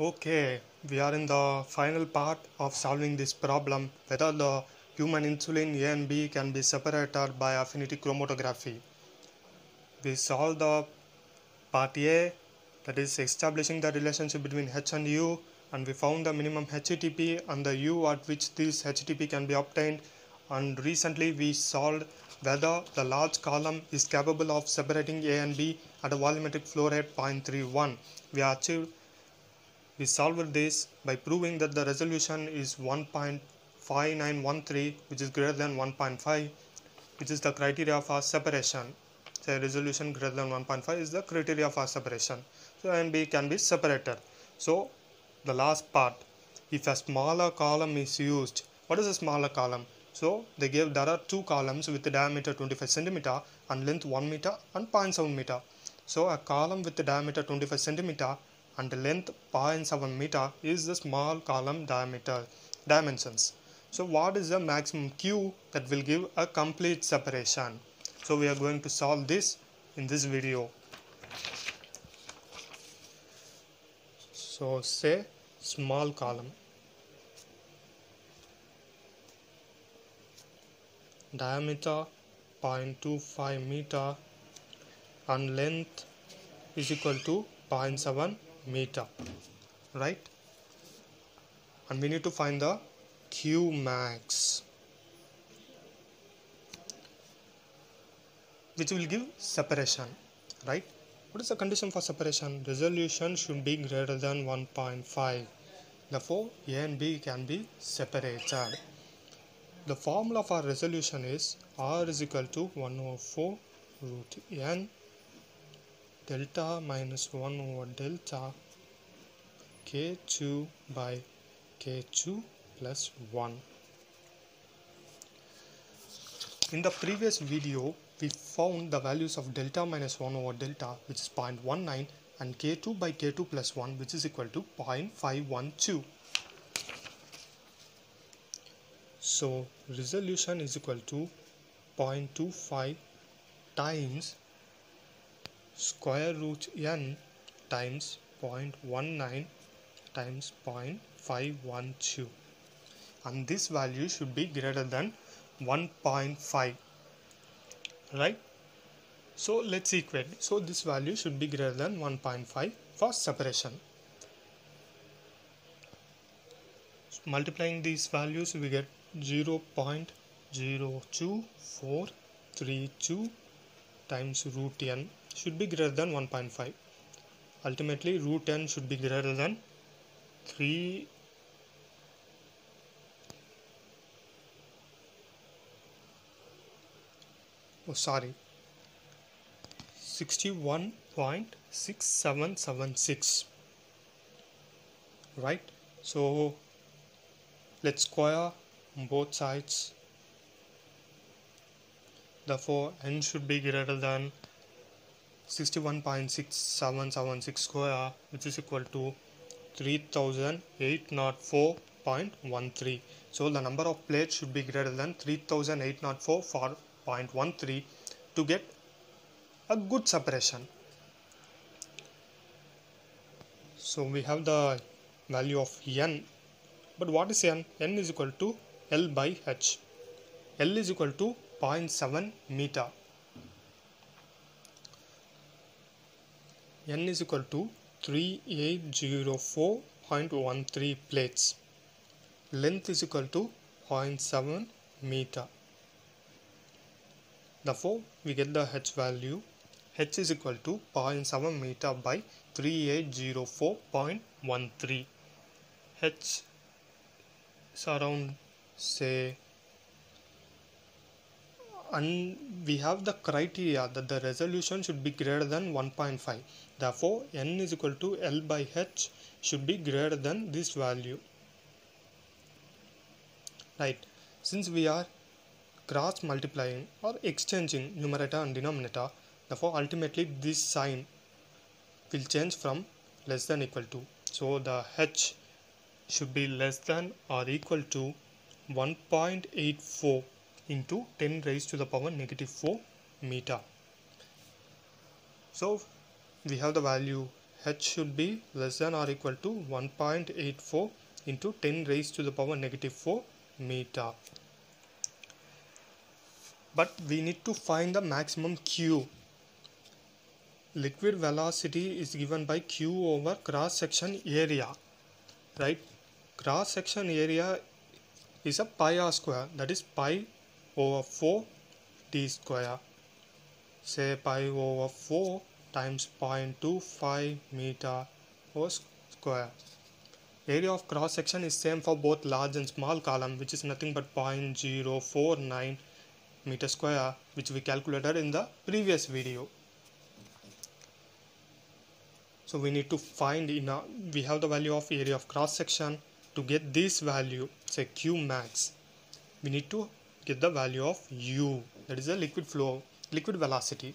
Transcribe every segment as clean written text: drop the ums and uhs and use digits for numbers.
Okay, we are in the final part of solving this problem whether the human insulin A and B can be separated by affinity chromatography. We solved the part A, that is establishing the relationship between H and U, and we found the minimum HTP and the U at which this HTP can be obtained, and recently we solved whether the large column is capable of separating A and B at a volumetric flow rate 0.31. We solved this by proving that the resolution is 1.5913, which is greater than 1.5, which is the criteria for separation. So resolution greater than 1.5 is the criteria for separation. So A and B can be separated. So the last part, if a smaller column is used, what is a smaller column? So there are two columns with the diameter 25 centimeter and length 1 meter and 0.7 meter. So a column with the diameter 25 centimeter and length 0.7 meter is the small column dimensions. So what is the maximum Q that will give a complete separation? So we are going to solve this in this video. So say small column, diameter 0.25 meter and length is equal to 0.7 meter, right? And we need to find the Q max, which will give separation, right? What is the condition for separation? Resolution should be greater than 1.5. Therefore, A and B can be separated. The formula for resolution is R is equal to 1 over 4 root n delta minus 1 over delta K2 by K2 plus 1. In the previous video, we found the values of delta minus 1 over delta, which is 0.19, and K2 by K2 plus 1, which is equal to 0.512. So resolution is equal to 0.25 times square root n times 0.19 times 0.512, and this value should be greater than 1.5, right? So let's equate. So this value should be greater than 1.5 for separation. So multiplying these values, we get 0.02432 times root n should be greater than 1.5. Ultimately, root n should be greater than 61.6776, right? So let's square both sides. Therefore n should be greater than 61.6776 square, which is equal to 3804.13. So the number of plates should be greater than 3804.13 to get a good separation. So we have the value of n, but what is n? N is equal to L by H. L is equal to 0.7 meter. N is equal to 3804.13 plates. Length is equal to 0.7 meter. Therefore, we get the H value. H is equal to 0.7 meter by 3804.13. H is around, say, and we have the criteria that the resolution should be greater than 1.5. Therefore, n is equal to L by H should be greater than this value, right? Since we are cross multiplying or exchanging numerator and denominator, therefore ultimately this sign will change from less than equal to. So the H should be less than or equal to 1.84 into 10 raised to the power negative 4 meter. So we have the value h should be less than or equal to 1.84 into 10 raised to the power negative 4 meter. But we need to find the maximum q. Liquid velocity is given by q over cross section area, right? Cross section area is a pi r square, that is pi over 4 d square. Say pi over 4 times 0.25 meter over square. Area of cross section is same for both large and small column, which is nothing but 0.049 meter square, which we calculated in the previous video. So we need to find we have the value of area of cross section. To get this value, say q max, we need to get the value of u, that is the liquid velocity.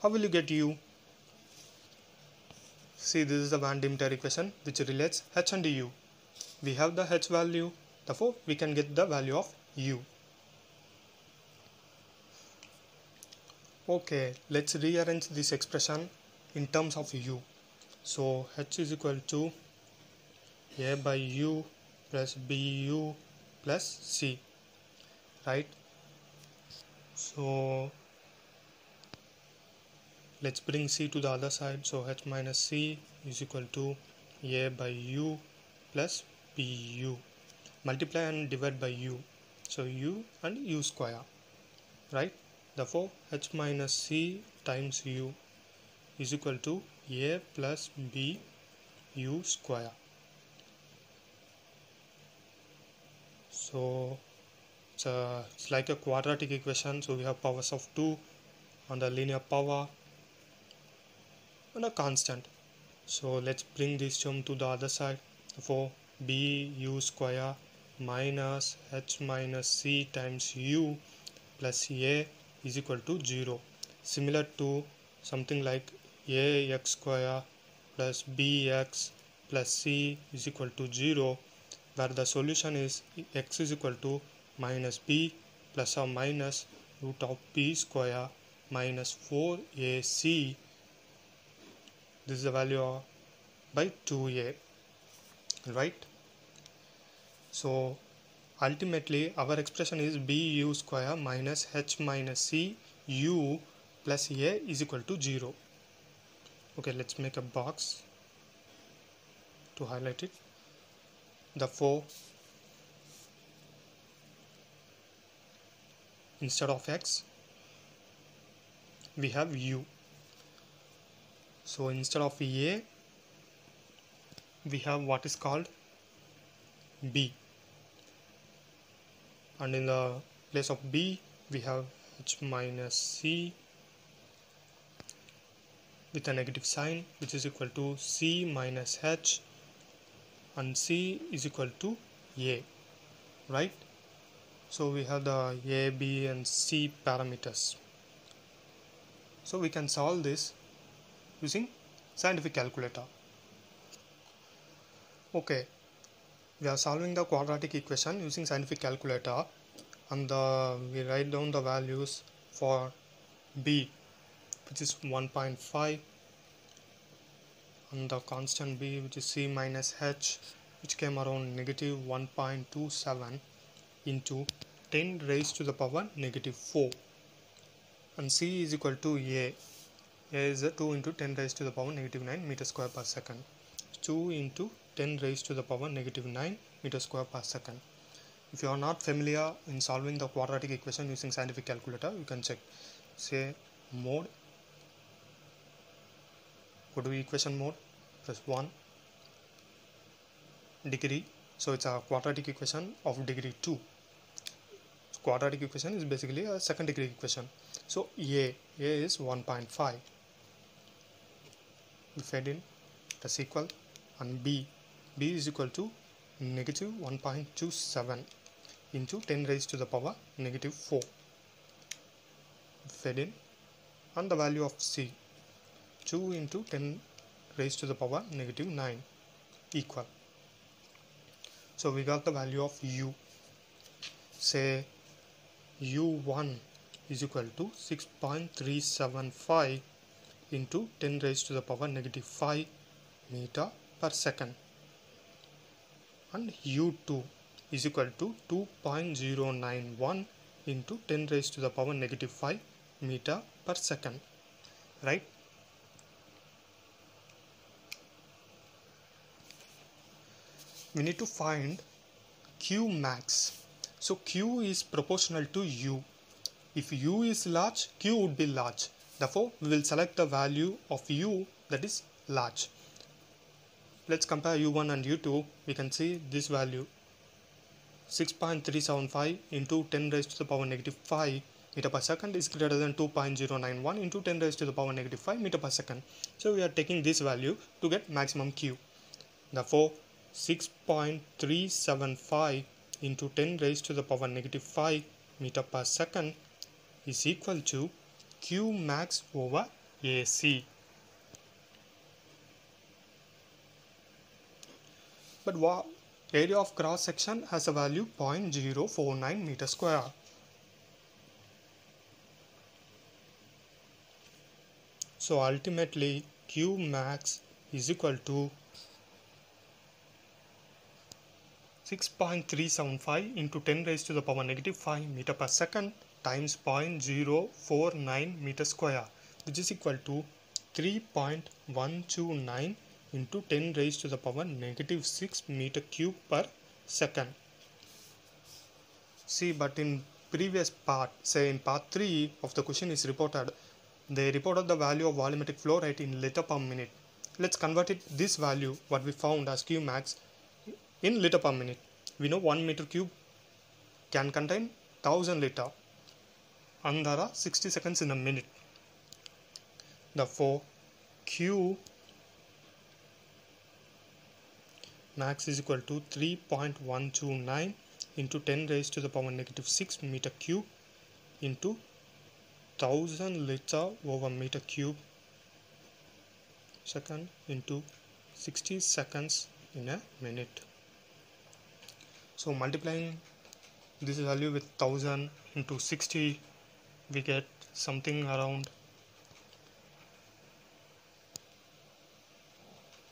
How will you get u? See, this is the Van Demeter equation which relates h and u. We have the h value, therefore we can get the value of u. Okay, let's rearrange this expression in terms of u. So h is equal to a by u plus bu plus c, right? So let's bring c to the other side. So h minus c is equal to a by u plus bu. Multiply and divide by u. So u and u square, right? Therefore h minus c times u is equal to a plus b u square. So it's like a quadratic equation. So we have powers of 2 on the linear power and a constant. So let's bring this term to the other side. Therefore b u square minus h minus c times u plus a is equal to 0. Similar to something like ax square plus bx plus c is equal to 0, where the solution is x is equal to minus b plus or minus root of b square minus 4ac. This is the value by 2a, right? So ultimately our expression is bu square minus h minus c u plus a is equal to 0. Okay, let's make a box to highlight it. Therefore instead of x we have u. So instead of a we have what is called b, and in the place of b we have h minus c with a negative sign, which is equal to c minus h, and c is equal to a, right? So we have the a, b and c parameters. So we can solve this using scientific calculator. Okay, we are solving the quadratic equation using scientific calculator, and we write down the values for b, which is 1.5, and the constant b, which is c minus h, which came around negative 1.27 into 10 raised to the power negative 4, and c is equal to a is 2 into 10 raised to the power negative 9 meter square per second. 2 into 10 raised to the power negative 9 meter square per second. If you are not familiar in solving the quadratic equation using scientific calculator, you can check. Say mode, go to equation mode, press 1, degree. So it's a quadratic equation of degree 2. Quadratic equation is basically a second degree equation. So a is 1.5. We fed in that's equal, and b is equal to negative 1.27 into 10 raised to the power negative 4. Fed in, and the value of c 2 into 10 raised to the power negative 9 equal. So we got the value of u. Say u1 is equal to 6.375 into 10 raised to the power negative 5 meter per second, and u2 is equal to 2.091 into 10 raised to the power negative 5 meter per second, right? We need to find Q max. So Q is proportional to U. If U is large, Q would be large. Therefore, we will select the value of U that is large. Let's compare U1 and U2. We can see this value 6.375 into 10 raised to the power negative 5 meter per second is greater than 2.091 into 10 raised to the power negative 5 meter per second. So we are taking this value to get maximum Q. Therefore, 6.375 into 10 raised to the power negative 5 meter per second is equal to Q max over AC. But area of cross section has a value 0.049 meter square. So ultimately Q max is equal to 6.375 into 10 raised to the power negative 5 meter per second times 0.049 meter square, which is equal to 3.129 into 10 raised to the power negative 6 meter cube per second. See, but in previous part, say in part 3 of the question is reported, they reported the value of volumetric flow rate in liter per minute. Let's convert it, this value what we found as Q max, in liter per minute. We know 1 meter cube can contain 1000 liter and there are 60 seconds in a minute. Therefore, Q max is equal to 3.129 into 10 raised to the power negative 6 meter cube into 1000 liter over meter cube second into 60 seconds in a minute. So multiplying this value with 1000 into 60, we get something around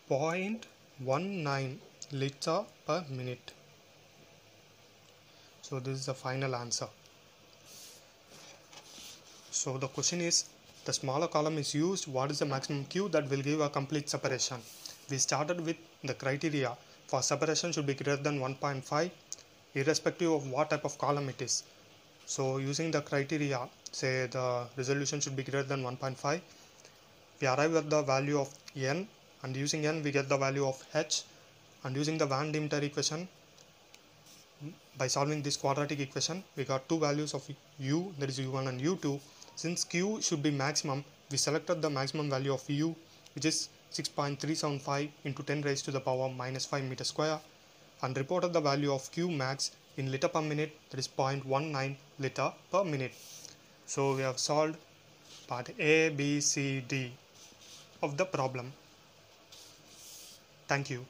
0.19 liter per minute. So this is the final answer. So the question is, the smaller column is used, what is the maximum Q that will give a complete separation? We started with the criteria for separation should be greater than 1.5 irrespective of what type of column it is. So using the criteria, say the resolution should be greater than 1.5, we arrive at the value of n, and using n we get the value of h, and using the Van Demeter equation, by solving this quadratic equation we got two values of u, that is u1 and u2. Since Q should be maximum, we selected the maximum value of u, which is 6.375 into 10 raised to the power minus 5 meter square, and reported the value of Q max in liter per minute, that is 0.19 liter per minute. So we have solved part A, B, C, D of the problem. Thank you.